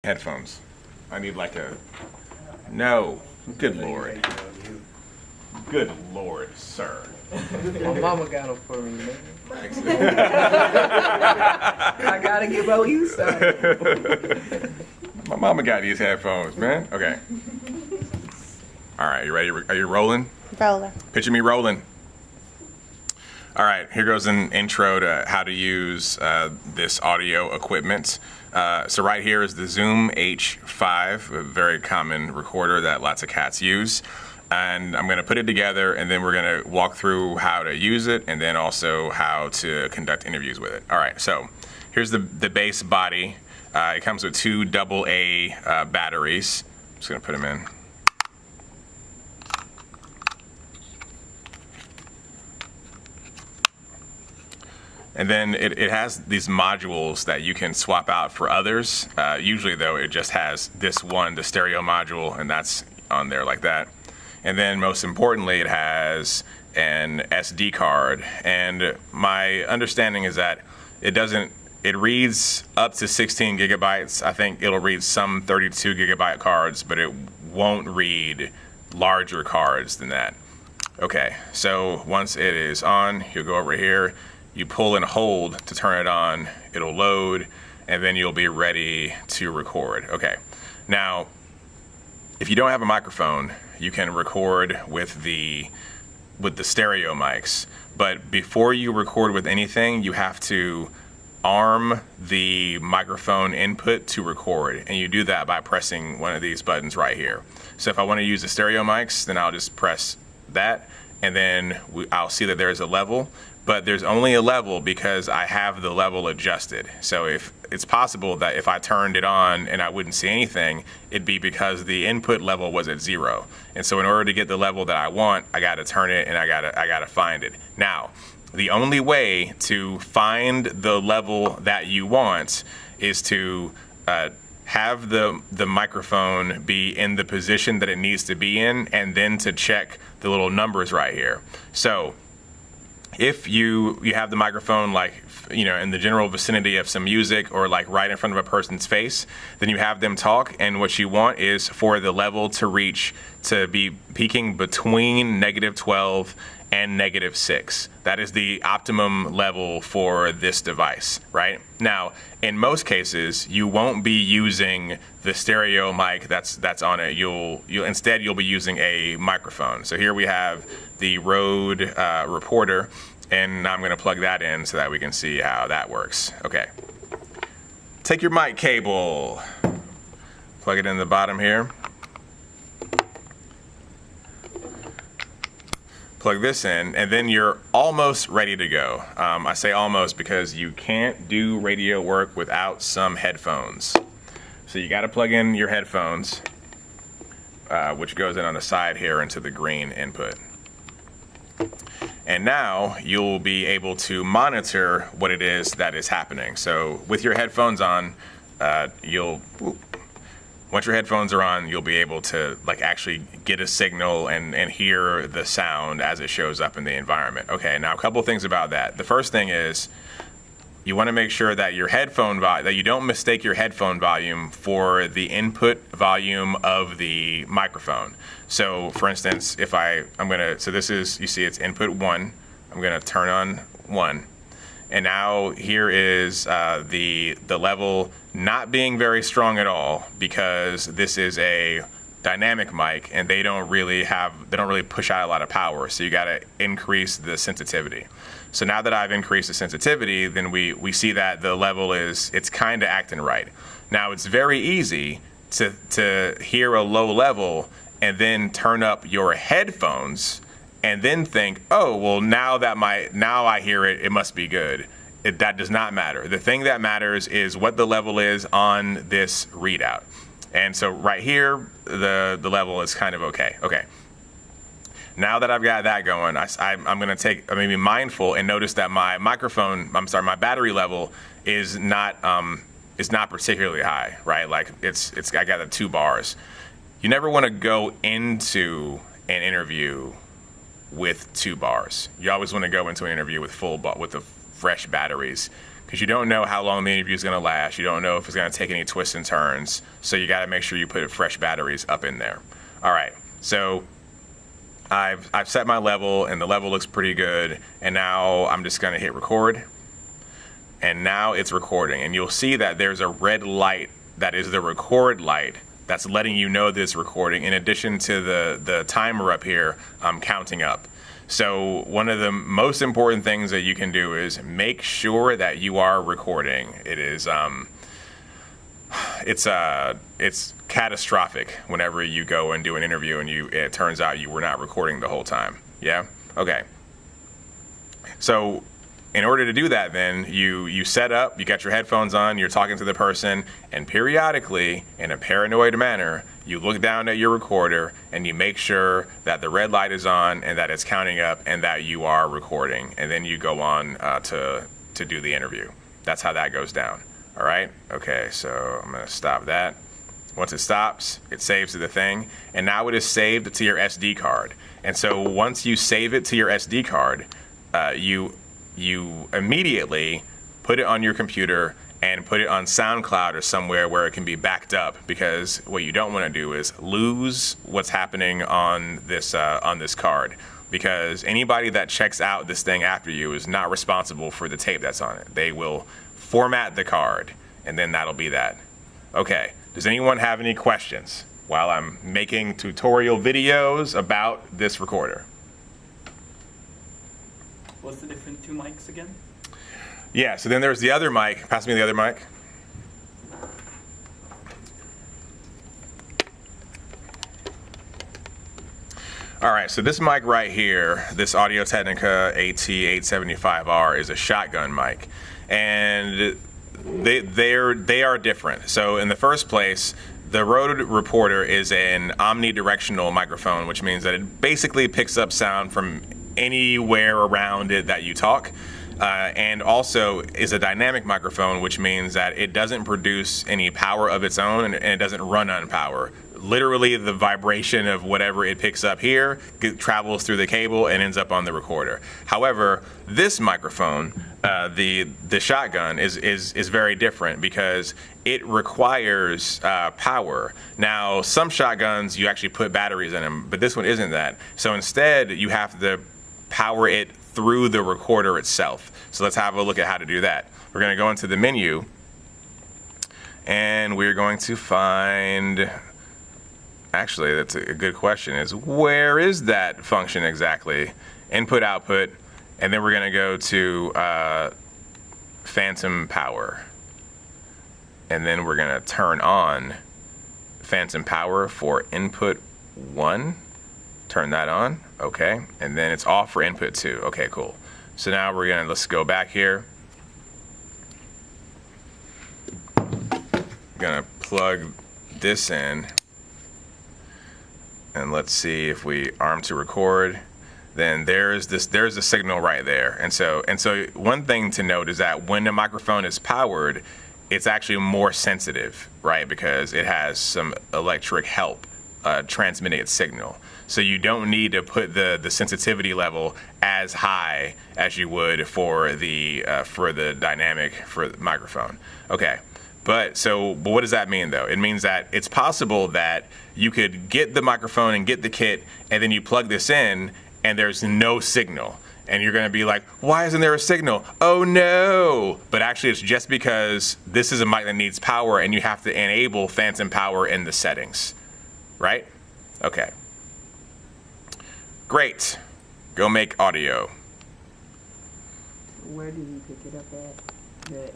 Headphones. I need like a... No. Good Lord. Good Lord, sir. My mama got them for me, man. Thanks. I gotta get my use out of them. My mama got these headphones, man. Okay. All right, you ready? Are you rolling? Roller. Picture me rolling. All right, here goes an intro to how to use this audio equipment. So right here is the Zoom H5, a very common recorder that lots of cats use. And I'm going to put it together, and then we're going to walk through how to use it, and then also how to conduct interviews with it. All right, so here's the base body. It comes with two AA batteries. I'm just going to put them in. And then it has these modules that you can swap out for others. Usually, though, it just has this one, the stereo module, and that's on there like that. And then most importantly, it has an SD card. And my understanding is that it reads up to 16 gigabytes. I think it'll read some 32 gigabyte cards, but it won't read larger cards than that. Okay, so once it is on, you'll go over here. You pull and hold to turn it on, it'll load, and then you'll be ready to record. Okay, now, if you don't have a microphone, you can record with the stereo mics. But before you record with anything, you have to arm the microphone input to record, and you do that by pressing one of these buttons right here. So if I want to use the stereo mics, then I'll just press that, and then I'll see that there's a level. But there's only a level because I have the level adjusted. So if it's possible that if I turned it on and I wouldn't see anything, it'd be because the input level was at 0. And so in order to get the level that I want, I got to turn it and I got to find it. Now, the only way to find the level that you want is to have the microphone be in the position that it needs to be in, and then to check the little numbers right here. So if you have the microphone in the general vicinity of some music or like right in front of a person's face, then you have them talk, and what you want is for the level to be peaking between -12 and -6. That is the optimum level for this device, right? Now, in most cases, you won't be using the stereo mic that's on it. Instead you'll be using a microphone. So here we have the Rode Reporter, and I'm going to plug that in so that we can see how that works. Okay. Take your mic cable, plug it in the bottom here. Plug this in, and then you're almost ready to go. I say almost because you can't do radio work without some headphones. So you got to plug in your headphones, which goes in on the side here into the green input. And now you'll be able to monitor what it is that is happening. So with your headphones on, once your headphones are on, you'll be able to actually get a signal and hear the sound as it shows up in the environment. Okay, now a couple things about that. The first thing is you want to make sure that that you don't mistake your headphone volume for the input volume of the microphone. So for instance, so this is, you see it's input 1. I'm going to turn on 1. And now here is the level not being very strong at all, because this is a dynamic mic and they don't really push out a lot of power. So you got to increase the sensitivity. So now that I've increased the sensitivity, then we see that the level it's kind of acting right. Now it's very easy to hear a low level and then turn up your headphones and then think, oh, well, now I hear it, it must be good. That does not matter. The thing that matters is what the level is on this readout. And so right here, the level is kind of okay. Okay. Now that I've got that going, I'm going to be mindful and notice that my battery level is not particularly high, right? Like I got the 2 bars. You never want to go into an interview with 2 bars. You always want to go into an interview with the fresh batteries, because you don't know how long the interview is going to last. You don't know if it's going to take any twists and turns. So you got to make sure you put fresh batteries up in there. All right. So I've set my level, and the level looks pretty good. And now I'm just going to hit record. And now it's recording. And you'll see that there's a red light that is the record light that's letting you know this recording, in addition to the timer up here counting up. So one of the most important things that you can do is make sure that you are recording. It is it's catastrophic whenever you go and do an interview and it turns out you were not recording the whole time. Yeah? Okay. So in order to do that, then you set up, you got your headphones on, you're talking to the person, and periodically, in a paranoid manner, you look down at your recorder and you make sure that the red light is on and that it's counting up and that you are recording. And then you go on to do the interview. That's how that goes down. All right? Okay, so I'm going to stop that. Once it stops, it saves to the thing, and now it is saved to your SD card. And so once you save it to your SD card, you immediately put it on your computer and put it on SoundCloud or somewhere where it can be backed up, because what you don't want to do is lose what's happening on this card, because anybody that checks out this thing after you is not responsible for the tape that's on it. They will format the card, and then that'll be that. Okay, does anyone have any questions while I'm making tutorial videos about this recorder? What's the different two mics again? Yeah, so then there's the other mic. Pass me the other mic. All right, so this mic right here, this Audio-Technica AT875R, is a shotgun mic. And they are different. So in the first place, the Rode Reporter is an omnidirectional microphone, which means that it basically picks up sound from anywhere around it that you talk, and also is a dynamic microphone, which means that it doesn't produce any power of its own, and it doesn't run on power. Literally, the vibration of whatever it picks up here travels through the cable and ends up on the recorder. However, this microphone, the shotgun, is very different because it requires power. Now, some shotguns you actually put batteries in them, but this one isn't that. So instead, you have to power it through the recorder itself. So let's have a look at how to do that. We're going to go into the menu, and we're going to find, actually, that's a good question, is where is that function exactly? Input, output, and then we're going to go to phantom power. And then we're going to turn on phantom power for input 1. Turn that on, okay, and then it's off for input 2. Okay, cool. So now let's go back here. Gonna plug this in, and let's see if we arm to record. Then there's the signal right there. And so one thing to note is that when the microphone is powered, it's actually more sensitive, right? Because it has some electric help transmitting its signal. So you don't need to put the sensitivity level as high as you would for the dynamic for the microphone. Okay, but what does that mean though? It means that it's possible that you could get the microphone and get the kit, and then you plug this in, and there's no signal. And you're going to be like, why isn't there a signal? Oh no! But actually it's just because this is a mic that needs power, and you have to enable phantom power in the settings, right? Okay. Great. Go make audio. Where do you pick it up at? The